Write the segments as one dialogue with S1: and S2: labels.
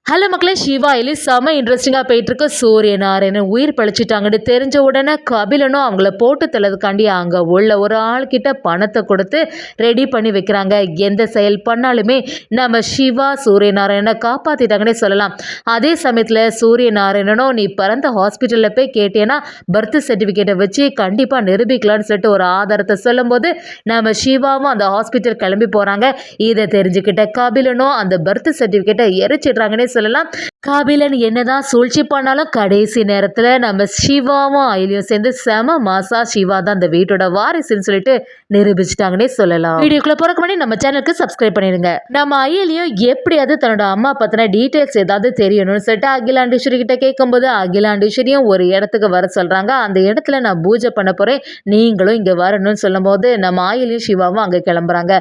S1: Hello மக்களே, சிவா இலி செம இன்ட்ரெஸ்டிங்காக போயிட்டுருக்கு. சூரியநாராயணன் உயிர் பழிச்சிட்டாங்கன்னு தெரிஞ்ச உடனே கபிலனும் அவங்கள போட்டு தள்ளதுக்காண்டி அங்கே உள்ள ஒரு ஆள்கிட்ட பணத்தை கொடுத்து ரெடி பண்ணி வைக்கிறாங்க. எந்த செயல் பண்ணாலுமே நம்ம சிவா சூரியநாராயணனை காப்பாற்றிட்டாங்கன்னே சொல்லலாம். அதே சமயத்தில் சூரியநாராயணனும் நீ பிறந்த ஹாஸ்பிட்டலில் போய் கேட்டேன்னா பர்த் சர்டிஃபிகேட்டை வச்சு கண்டிப்பாக நிரூபிக்கலான்னு சொல்லிட்டு ஒரு ஆதாரத்தை சொல்லும்போது நம்ம சிவாவும் அந்த ஹாஸ்பிட்டல் கிளம்பி போகிறாங்க. இதை தெரிஞ்சுக்கிட்ட கபிலனும் அந்த பர்த் சர்டிஃபிகேட்டை எரிச்சிடுறாங்கன்னே சொல்லலாம். கபிலன் என்னதான் சூழ்ச்சி பண்ணாலும் கடைசி நேரத்தில் நம்ம சிவாவும் அயலியும் சேர்ந்து செம மாசா சிவா தான் அந்த வீட்டோட வாரிசுன்னு சொல்லிட்டு நிரூபிச்சிட்டாங்கன்னே சொல்லலாம். வீடியோக்குள்ள போறதுக்கு முன்னாடி நம்ம சேனலுக்கு சப்ஸ்கிரைப் பண்ணிடுங்க. நம்ம அயலியும் எப்படியாவது தன்னோட அம்மா பத்தின டீட்டெயில்ஸ் ஏதாவது தெரியணும்னு சொல்லிட்டு அகிலாண்டேஸ்வரி கிட்ட கேட்கும்போது அகிலாண்டேஸ்வரியும் ஒரு இடத்துக்கு வர சொல்றாங்க. அந்த இடத்துல நான் பூஜை பண்ண போறேன், நீங்களும் இங்க வரணும்னு சொல்லும் போது நம்ம அயலியும் சிவாவும் அங்க கிளம்புறாங்க.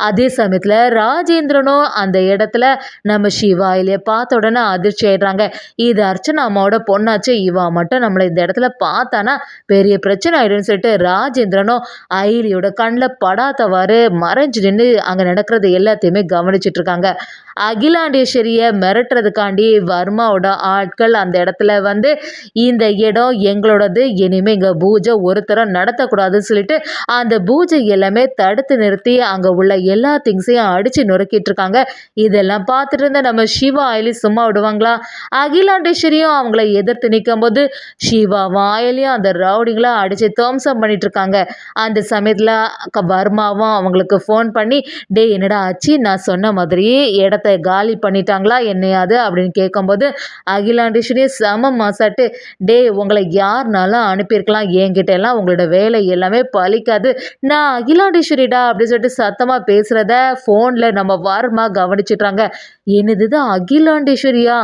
S1: அதே சமயத்துல ராஜேந்திரனும் அந்த இடத்துல நம்ம சிவா அயலியை பார்த்த உடனே அதிர்ச்சி ஆயிடுறாங்க. இது அர்ச்சனா அம்மாவோட பொண்ணாச்சு, இவா மட்டும் நம்மளை இந்த இடத்துல பார்த்தானா பெரிய பிரச்சனை ஆயிடும்னு சொல்லிட்டு ராஜேந்திரனும் அயலியோட கண்ணில் படாதவாறு மறைஞ்சு நின்று அங்கே நடக்கிறது எல்லாத்தையுமே கவனிச்சுட்டு இருக்காங்க. அகிலாண்டேஸ்வரியை மிரட்டுறதுக்காண்டி வர்மாவோட ஆட்கள் அந்த இடத்துல வந்து இந்த இடம் எங்களோடது, இனிமேல் இங்கே பூஜை ஒருத்தரம் நடத்தக்கூடாதுன்னு சொல்லிட்டு அந்த பூஜை எல்லாமே தடுத்து நிறுத்தி அங்கே உள்ள எல்லா திங்ஸையும் அடித்து நொறுக்கிட்டு இருக்காங்க. இதெல்லாம் பார்த்துட்டு இருந்த நம்ம சிவா அயலி சும்மா விடுவாங்களா? அகிலாண்டேஸ்வரியும் அவங்கள எதிர்த்து நிற்கும் போது சிவா வாயிலையும் அந்த ரவுடிங்களை அடித்து துவம்சம் பண்ணிட்டு இருக்காங்க. அந்த சமயத்தில் வர்மாவும் அவங்களுக்கு ஃபோன் பண்ணி, டே என்னடா ஆச்சு, நான் சொன்ன மாதிரியே இடத்த காலி பண்ணிட்டாங்களா என்னையாது அப்படின்னு கேட்கும்போது அகிலாண்டேஸ்வரி செம மாசாட்டு, டே உங்களை யாருனாலும் அனுப்பியிருக்கலாம், என்கிட்ட எல்லாம் உங்களோட வேலை எல்லாமே பலிக்காது, நான் அகிலாண்டேஸ்வரிடா அப்படின்னு சொல்லிட்டு சத்தமாக பேசுகிறத ஃபோனில் நம்ம வர்மா கவனிச்சிட்றாங்க. என்னதுதான் அகிலாண்டேஸ்வரியா?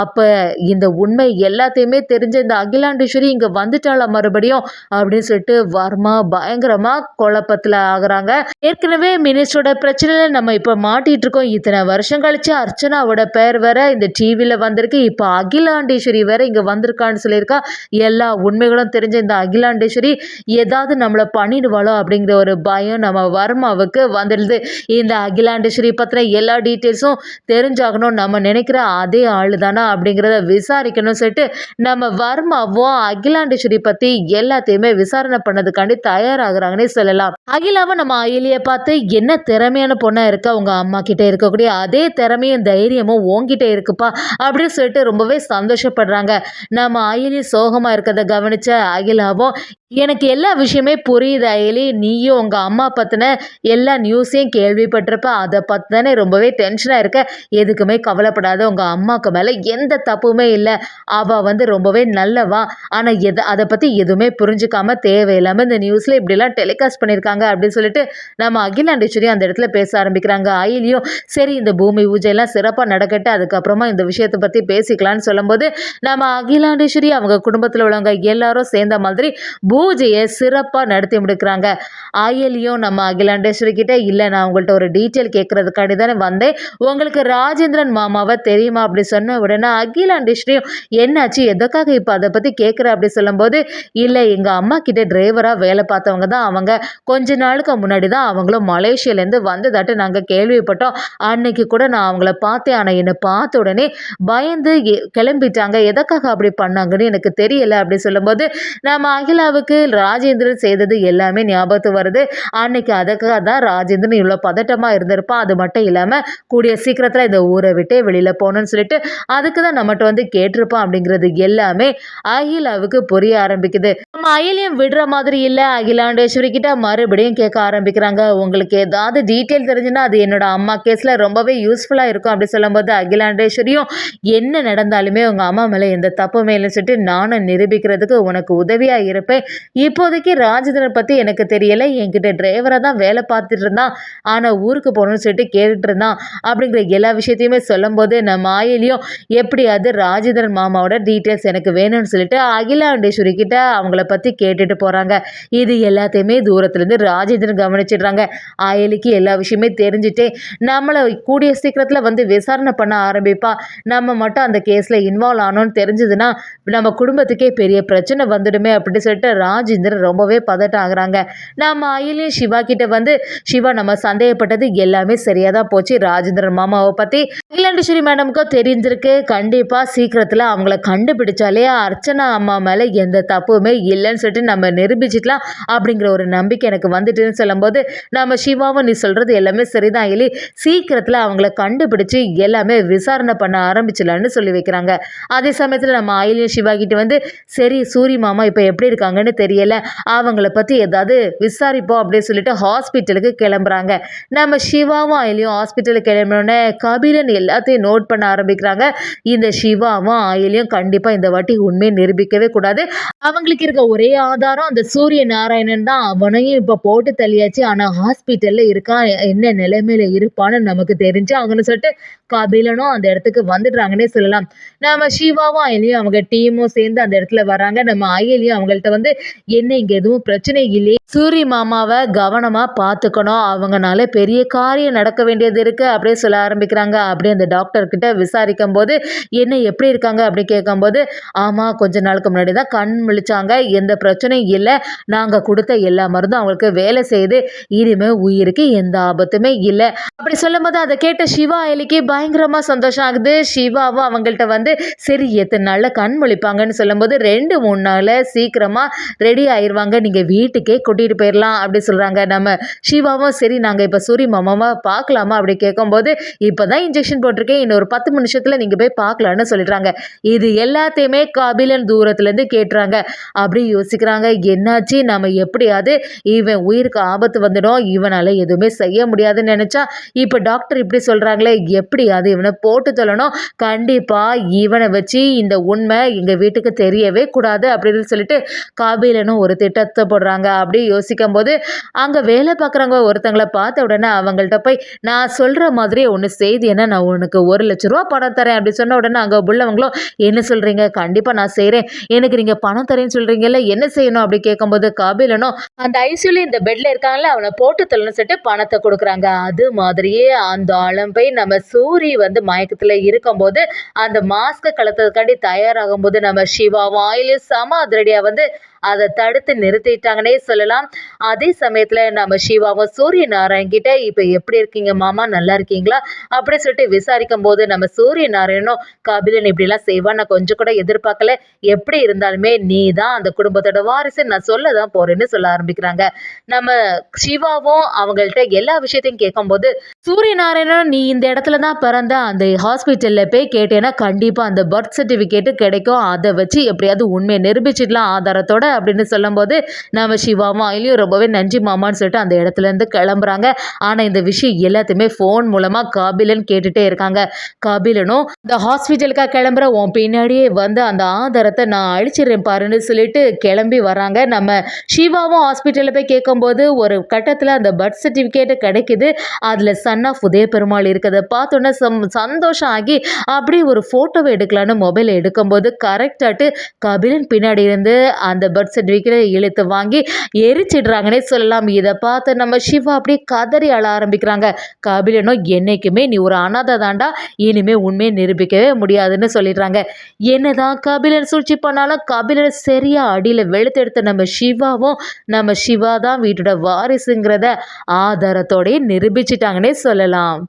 S1: அப்போ இந்த உண்மை எல்லாத்தையுமே தெரிஞ்ச இந்த அகிலாண்டேஸ்வரி இங்கே வந்துட்டாளா மறுபடியும் அப்படின்னு சொல்லிட்டு வர்மா பயங்கரமாக குழப்பத்தில் ஆகுறாங்க. ஏற்கனவே மினிஸ்டரோட பிரச்சனையில் நம்ம இப்போ மாட்டிகிட்டு இருக்கோம். இத்தனை வருஷம் கழிச்சு அர்ச்சனாவோட பேர் வேற இந்த டிவியில் வந்திருக்கு, இப்போ அகிலாண்டேஸ்வரி வேற இங்கே வந்திருக்கான்னு சொல்லியிருக்கா. எல்லா உண்மைகளும் தெரிஞ்ச இந்த அகிலாண்டேஸ்வரி ஏதாவது நம்மளை பண்ணிடுவாளோ அப்படிங்கிற ஒரு பயம் நம்ம வர்மாவுக்கு வந்துடுது. இந்த அகிலாண்டேஸ்வரி பற்றின எல்லா டீட்டெயில்ஸும் தெரிஞ்சாகணும், நம்ம நினைக்கிற அதே ஆளு தானா அப்படிங்கிறத விசாரிக்கணும்னு சொல்லிட்டு நம்ம வர்மாவும் அகிலாண்டேஸ்வரி பற்றி எல்லாத்தையுமே விசாரணை பண்ணதுக்காண்டி தயாராகிறாங்கன்னே சொல்லலாம். அகிலாவை நம்ம அயலியை பார்த்து, என்ன திறமையான பொண்ணாக இருக்கா, உங்கள் அம்மா கிட்ட இருக்கக்கூடிய அதே திறமையும் தைரியமும் உங்ககிட்ட இருக்குப்பா அப்படின்னு சொல்லிட்டு ரொம்பவே சந்தோஷப்படுறாங்க. நம்ம அயலி சோகமாக இருக்கிறத கவனிச்ச அகிலாவும், எனக்கு எல்லா விஷயமே புரியுது அயலி, நீயும் உங்கள் அம்மா பற்றின எல்லா நியூஸையும் கேள்விப்பட்டிருப்ப, அதை பற்றி தானே ரொம்பவே டென்ஷனாக இருக்க, எதுக்குமே கவலைப்படாத, உங்கள் அம்மாவுக்கு மேலே எந்த தப்புமே இல்லை, அவள் வந்து ரொம்பவே நல்லவா, ஆனால் அதை பற்றி எதுவுமே புரிஞ்சுக்காம தேவையில்லாமல் இந்த நியூஸில் இப்படிலாம் டெலிகாஸ்ட் பண்ணியிருக்காங்க அப்படின்னு சொல்லிட்டு நம்ம அகிலாண்டேஸ்வரி அந்த இடத்துல பேச ஆரம்பிக்கிறாங்க. அயலியும் சரி இந்த பூமி பூஜையெல்லாம் சிறப்பாக நடக்கட்டு, அதுக்கப்புறமா இந்த விஷயத்தை பற்றி பேசிக்கலான்னு சொல்லும்போது நம்ம அகிலாண்டேஸ்வரி அவங்க குடும்பத்தில் உள்ளவங்க எல்லாரும் சேர்ந்த மாதிரி பூஜையை சிறப்பாக நடத்தி முடிக்கிறாங்க. அயலியும் நம்ம அகிலாண்டேஸ்வரி கிட்ட, இல்லை நான் உங்கள்கிட்ட ஒரு டீட்டெயில் கேட்கறதுக்காண்டி தானே வந்தேன், உங்களுக்கு ராஜேந்திரன் மாமாவை தெரியுமா அப்படி சொன்ன உடனே அகிலாண்டேஸ்வரியும் என்னாச்சு, எதுக்காக இப்போ அதை பற்றி கேட்குற அப்படி சொல்லும்போது, இல்லை எங்கள் அம்மா கிட்ட டிரைவராக வேலை பார்த்தவங்க தான் அவங்க, கொஞ்ச நாளுக்கு முன்னாடி தான் அவங்களும் மலேசியாலேருந்து வந்ததாட்டு நாங்கள் கேள்விப்பட்டோம், அன்னைக்கு கூட நான் அவங்கள பார்த்தேன், ஆனால் என்னை பார்த்த உடனே பயந்து கிளம்பிட்டாங்க, எதுக்காக அப்படி பண்ணாங்கன்னு எனக்கு தெரியலை அப்படி சொல்லும்போது நம்ம அகிலாவுக்கு ராஜேந்திரன் செய்தது எல்லாமே ஞாபகத்துக்கு வருது. அன்னைக்கு அதுக்காக தான் ராஜேந்திரன் இவ்வளோ பதட்டமாக இருந்திருப்பான், அது மட்டும் இல்லாமல் கூடிய சீக்கிரத்தில் இந்த ஊரை விட்டே வெளியில் போகணும்னு சொல்லிட்டு அதுக்கு தான் நம்மகிட்ட வந்து கேட்டிருப்பான் அப்படிங்கிறது எல்லாமே அகிலாவுக்கு புரிய ஆரம்பிக்குது. நம்ம அயலியும் விடுற மாதிரி இல்லை, அகிலாண்டேஸ்வரி கிட்ட மறுபடியும் கேட்க ஆரம்பிக்கிறாங்க. உங்களுக்கு ஏதாவது டீட்டெயில் தெரிஞ்சுன்னா அது என்னோட அம்மா கேஸில் ரொம்பவே யூஸ்ஃபுல்லாக இருக்கும் அப்படி சொல்லும்போது அகிலாண்டேஸ்வரியும் என்ன நடந்தாலுமே உங்கள் அம்மா மேலே எந்த தப்புமே இல்லைன்னு சொல்லிட்டு நானும் நிரூபிக்கிறதுக்கு உனக்கு உதவியாக இருப்பேன், இப்போதைக்கு ராஜேந்திரன் பற்றி எனக்கு தெரியலை, என்கிட்ட டிரைவராக தான் வேலை பார்த்துட்டு இருந்தான், ஆனால் ஊருக்கு போகணும்னு சொல்லிட்டு கேட்டுட்டு இருந்தான் அப்படிங்கிற எல்லா விஷயத்தையுமே சொல்லும்போது நம்ம அயலியும் எப்படியாவது ராஜேந்திரன் மாமாவோட டீட்டெயில்ஸ் எனக்கு வேணும்னு சொல்லிட்டு அகிலாண்டேஸ்வரி கிட்ட அவங்கள பற்றி கேட்டுட்டு போகிறாங்க. இது எல்லாத்தையுமே தூரத்துலேருந்து ராஜேந்திரன் கவனிச்சிடுறாங்க. அயலிக்கு எல்லா விஷயமே தெரிஞ்சுட்டே நம்மளை கூடிய சீக்கிரத்தில் வந்து விசாரணை பண்ண ஆரம்பிப்பா, நம்ம மட்டும் அந்த கேஸில் இன்வால்வ் ஆனோன்னு தெரிஞ்சதுன்னா நம்ம குடும்பத்துக்கே பெரிய பிரச்சனை வந்துடுமே அப்படின்னு சொல்லிட்டு ராஜேந்திரன் ரொம்பவே பதட்டம் ஆகுறாங்க. நம்ம அயலியும் சிவா கிட்ட வந்து, சிவா நம்ம சந்தேகப்பட்டது எல்லாமே சரியாக தான் போச்சு, ராஜேந்திரன் மாமாவை பற்றி பற்றி அகிலாண்டேஸ்வரி மேடமுக்கும் தெரிஞ்சிருக்கு. கண்டிப்பாக சீக்கிரத்தில் அவங்கள கண்டுபிடிச்சாலே அர்ச்சனா அம்மா மேலே எந்த தப்புமே இல்லைன்னு சொல்லிட்டு நம்ம நிரூபிச்சிக்கலாம் அப்படிங்கிற ஒரு நம்பிக்கை எனக்கு வந்துட்டுன்னு சொல்லும்போது, நம்ம சிவாவும் நீ சொல்கிறது எல்லாமே சரிதான் எலி, சீக்கிரத்தில் அவங்கள கண்டுபிடிச்சி எல்லாமே விசாரணை பண்ண ஆரம்பிச்சிடலான்னு சொல்லி வைக்கிறாங்க. அதே சமயத்தில் நம்ம ஆயிலியும் சிவா கிட்ட வந்து, சரி சூரி மாமா இப்போ எப்படி இருக்காங்கன்னு தெரியல, அவங்கள பற்றி ஏதாவது விசாரிப்போம் அப்படின்னு சொல்லிட்டு ஹாஸ்பிட்டலுக்கு கிளம்புறாங்க. நம்ம சிவாவும் ஆயிலியும் ஹாஸ்பிட்டலுக்கு கிளம்பினோடனே கபிலன் எல்லாத்தையும் நோட் பண்ண ஆரம்பிக்கிறாங்க. இந்த சிவாவும் ஆயிலியும் கண்டிப்பாக இந்த வாட்டி உண்மையை நிரூபிக்கவே கூடாது. அவங்களுக்கு இருக்க ஒரே ஆதாரம் அந்த சூரிய நாராயணன் தான். அவனையும் இப்போ போட்டு தள்ளியாச்சு. ஆனால் ஹாஸ்பிட்டலில் இருக்கான், என்ன நிலைமையில இருப்பான்னு நமக்கு தெரிஞ்சு அவங்கன்னு சொல்லிட்டு கபிலனும் அந்த இடத்துக்கு வந்துடுறாங்கன்னே சொல்லலாம். நம்ம சிவாவும் அயலியும் அவங்க டீமும் சேர்ந்து அந்த இடத்துல வராங்க. நம்ம அயலியும் அவங்கள்ட்ட வந்து, என்ன இங்கே எதுவும் பிரச்சனை இல்லையே, சூரி மாமாவை கவனமாக பார்த்துக்கணும், அவங்கனால பெரிய காரியம் நடக்க வேண்டியது இருக்குது அப்படியே சொல்ல ஆரம்பிக்கிறாங்க. அப்படியே அந்த டாக்டர்கிட்ட விசாரிக்கும் போது, என்ன எப்படி இருக்காங்க அப்படி கேட்கும்போது, ஆமாம் கொஞ்ச நாளுக்கு முன்னாடி தான் கண் முழிச்சாங்க, எந்த பிரச்சனையும் இல்லை, நாங்கள் கொடுத்த எல்லா மருந்தும் அவங்களுக்கு வேலை செய்யுது, இனிமேல் உயிருக்கு எந்த ஆபத்துமே இல்லை அப்படி சொல்லும்போது அதை கேட்ட சிவா அயலிக்கு பயங்கரமாக சந்தோஷம் ஆகுது. சிவாவும் அவங்கள்ட்ட வந்து, சரி எத்தனை நாளில் கண் முழிப்பாங்கன்னு சொல்லும்போது, 2-3 நாளில் சீக்கிரமாக ரெடி ஆயிடுவாங்க, நீங்கள் வீட்டுக்கே கூட்டிகிட்டு போயிடலாம் அப்படி சொல்கிறாங்க. நம்ம சிவாவும் சரி நாங்கள் இப்போ சூரி மாமாவை பார்க்கலாமா அப்படி கேட்கும்போது, இப்போ தான் இன்ஜெக்ஷன் போட்டிருக்கேன், இன்னொரு 10 நிமிஷத்தில் நீங்கள் போய் பார்க்கலான்னு சொல்லிடுறாங்க. இது எல்லாத்தையுமே கபிலன் தூரத்துலேருந்து கேட்டுறாங்க. அப்படி யோசிக்கிறாங்க, என்னாச்சு நம்ம எப்படியாவது இவன் உயிருக்கு ஆபத்து வந்துடும், இவனால் எதுவுமே செய்ய முடியாதுன்னு நினச்சா இப்போ டாக்டர் இப்படி சொல்கிறாங்களே, எப்படியாவது இவனை போட்டு சொல்லணும், கண்டிப்பாக இவனை வச்சு இந்த உண்மை எங்கள் வீட்டுக்கு தெரியவே கூடாது அப்படின்னு சொல்லிட்டு கபிலனும் ஒரு திட்டத்தை போடுறாங்க. அப்படி யோசிக்கும் போது அங்கே வேலை பார்க்குறவங்க ஒருத்தங்களை பார்த்த உடனே அவங்கள்ட்ட போய், நான் சொல்கிற மாதிரியே ஒன்று செய்தி என்ன, நான் உனக்கு 1,00,000 ரூபா பணம் தரேன் அப்படி சொன்ன உடனே அங்கே உள்ளவங்களும், என்ன சொல்கிறீங்க, கண்டிப்பாக நான் செய்கிறேன், எனக்கு நீங்கள் பணம் தரேன்னு சொல்கிறீங்கல்ல, என்ன செய்யணும் அப்படி கேட்கும்போது கபிலனும், அந்த ஐசியூல இந்த பெட்டில் இருக்காங்களே அவனை போட்டு தள்ளணும்னு சொல்லிட்டு பணத்தை கொடுக்குறாங்க. அது மாதிரியே அந்த ஆளும் போய் நம்ம சூரி வந்து மயக்கத்தில் இருக்கும்போது அந்த மாஸ்கை கலத்துறதுக்காண்டி தயாராகும் போது நம்ம சிவா வாயிலும் செம அதிரடியாக வந்து அதை தடுத்து நிறுத்திட்டாங்கன்னே சொல்லலாம். அதே சமயத்தில் நம்ம சிவாவும் சூரிய நாராயண் கிட்ட, இப்போ எப்படி இருக்கீங்க மாமா, நல்லா இருக்கீங்களா அப்படி சொல்லிட்டு விசாரிக்கும் போது நம்ம சூரிய நாராயணும், கபிலன் இப்படிலாம் செய்வான் நான் கொஞ்சம் கூட எதிர்பார்க்கல, எப்படி இருந்தாலுமே நீ தான் அந்த குடும்பத்தோட வாரிசு, நான் சொல்ல தான் போறேன்னு சொல்ல ஆரம்பிக்கிறாங்க. நம்ம சிவாவும் அவங்கள்ட்ட எல்லா விஷயத்தையும் கேட்கும்போது, சூரிய நாராயணன் நீ இந்த இடத்துல தான் பிறந்த, அந்த ஹாஸ்பிட்டலில் போய் கேட்டேன்னா கண்டிப்பாக அந்த பர்த் சர்டிஃபிகேட்டு கிடைக்கும், அதை வச்சு எப்படியாவது உண்மையை நிரூபிச்சிடலாம் ஆதாரத்தோட அப்படின்னு சொல்லும்போது, நம்ம சிவாவும் அயலியும் ரொம்பவே நன்றி மாமான்னு சொல்லிட்டு அந்த இடத்துலேருந்து கிளம்புறாங்க. ஆனால் இந்த விஷயம் எல்லாத்தையுமே ஃபோன் மூலமாக கபிலன் கேட்டுகிட்டே இருக்காங்க. கபிலனும் இந்த ஹாஸ்பிட்டலுக்காக கிளம்புற உன் பின்னாடியே வந்து அந்த ஆதாரத்தை நான் அழிச்சிடுறேன் பாருன்னு சொல்லிட்டு கிளம்பி வராங்க. நம்ம சிவாவும் ஹாஸ்பிட்டலில் போய் கேட்கும்போது ஒரு கட்டத்தில் அந்த பர்த் சர்டிஃபிகேட்டு கிடைக்குது. அதில் சன் ஆஃப் உதய பெருமாள் இருக்கிறத பார்த்தோன்னே சந்தோஷம் ஆகி அப்படியே ஒரு ஃபோட்டோவை எடுக்கலான்னு மொபைலை எடுக்கும்போது கரெக்டாட்டு கபிலன் பின்னாடி இருந்து அந்த பர்த் சர்டிஃபிகேட்டை இழுத்து வாங்கி எரிச்சிடுறாங்கன்னே சொல்லலாம். இதை பார்த்து நம்ம சிவா அப்படியே கதறி அழ ஆரம்பிக்கிறாங்க. கபிலனும், என்னைக்குமே நீ ஒரு அனாதை தாண்டா, இனிமே உண்மையை நிரூபிக்கவே முடியாதுன்னு சொல்லிடுறாங்க. என்னதான் கபிலன் சூழ்ச்சி பண்ணாலும் கபிலனை சரியா அடியில் வெளுத்தெடுத்த நம்ம சிவாவும், நம்ம சிவா தான் வீட்டோட வாரிசுங்கிறத ஆதாரத்தோடய நிரூபிச்சிட்டாங்கன்னே சொல்லலாம்.